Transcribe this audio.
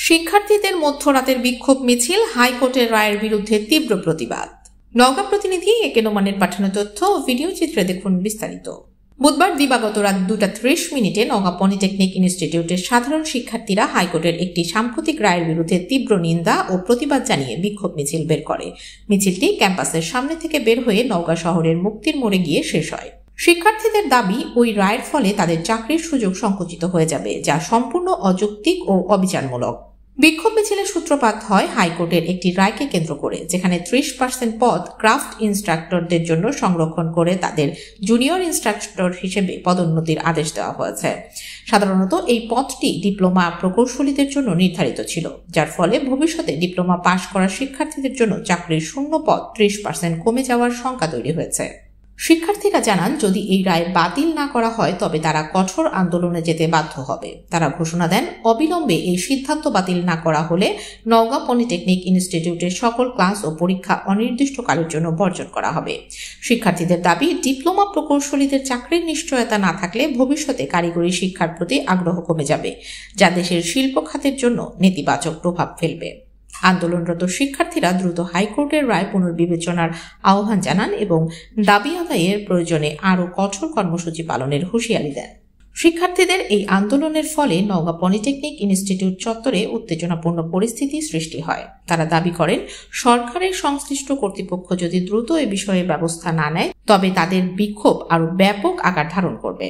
শিক্ষার্থীদের মধ্যরাতের বিক্ষোভ মিছিল, হাইকোর্টের রায়ের বিরুদ্ধে তীব্র প্রতিবাদ। নওগাঁ প্রতিনিধি একে নোমানের পাঠানো তথ্য ও ভিডিও চিত্রে দেখুন বিস্তারিত। বুধবার দিবাগত রাত 2:30 নওগাঁ পলিটেকনিক ইনস্টিটিউটের সাধারণ শিক্ষার্থীরা হাইকোর্টের একটি সাম্প্রতিক রায়ের বিরুদ্ধে তীব্র নিন্দা ও প্রতিবাদ জানিয়ে বিক্ষোভ মিছিল বের করে। মিছিলটি ক্যাম্পাসের সামনে থেকে বের হয়ে নওগাঁ শহরের মুক্তির মোড়ে গিয়ে শেষ হয়। শিক্ষার্থীদের দাবি, ওই রায়ের ফলে তাদের চাকরির সুযোগ সংকুচিত হয়ে যাবে, যা সম্পূর্ণ অযৌক্তিক ও অবিচারমূলক। বিক্ষোভ মিছিলের সূত্রপাত হয় হাইকোর্টের একটি রায়কে কেন্দ্র করে, যেখানে 30% পদ ক্রাফট ইনস্ট্রাক্টরদের জন্য সংরক্ষণ করে তাদের জুনিয়র ইনস্ট্রাক্টর হিসেবে পদোন্নতির আদেশ দেওয়া হয়েছে। সাধারণত এই পদটি ডিপ্লোমা প্রকৌশলীদের জন্য নির্ধারিত ছিল, যার ফলে ভবিষ্যতে ডিপ্লোমা পাশ করা শিক্ষার্থীদের জন্য চাকরির শূন্য পদ 30% কমে যাওয়ার শঙ্কা তৈরি হয়েছে। শিক্ষার্থীরা জানান, যদি এই রায় বাতিল না করা হয় তবে তারা কঠোর আন্দোলনে যেতে বাধ্য হবে। তারা ঘোষণা দেন, অবিলম্বে এই সিদ্ধান্ত বাতিল না করা হলে নওগাঁ পলিটেকনিক ইনস্টিটিউটের সকল ক্লাস ও পরীক্ষা অনির্দিষ্টকালের জন্য বর্জন করা হবে। শিক্ষার্থীদের দাবি, ডিপ্লোমা প্রকৌশলীদের চাকরির নিশ্চয়তা না থাকলে ভবিষ্যতে কারিগরি শিক্ষার প্রতি আগ্রহ কমে যাবে, যা দেশের শিল্প খাতের জন্য নেতিবাচক প্রভাব ফেলবে। আন্দোলনরত শিক্ষার্থীরা দ্রুত হাইকোর্টের রায় পুনর্বিবেচনার আহ্বান জানান এবং দাবি আদায়ের প্রয়োজনে আরও কঠোর কর্মসূচি পালনের হুঁশিয়ারি দেন। শিক্ষার্থীদের এই আন্দোলনের ফলে নওগাঁ পলিটেকনিক ইনস্টিটিউট চত্বরে উত্তেজনাপূর্ণ পরিস্থিতি সৃষ্টি হয়। তারা দাবি করেন, সরকারের সংশ্লিষ্ট কর্তৃপক্ষ যদি দ্রুত এ বিষয়ে ব্যবস্থা না নেয় তবে তাদের বিক্ষোভ আরও ব্যাপক আকার ধারণ করবে।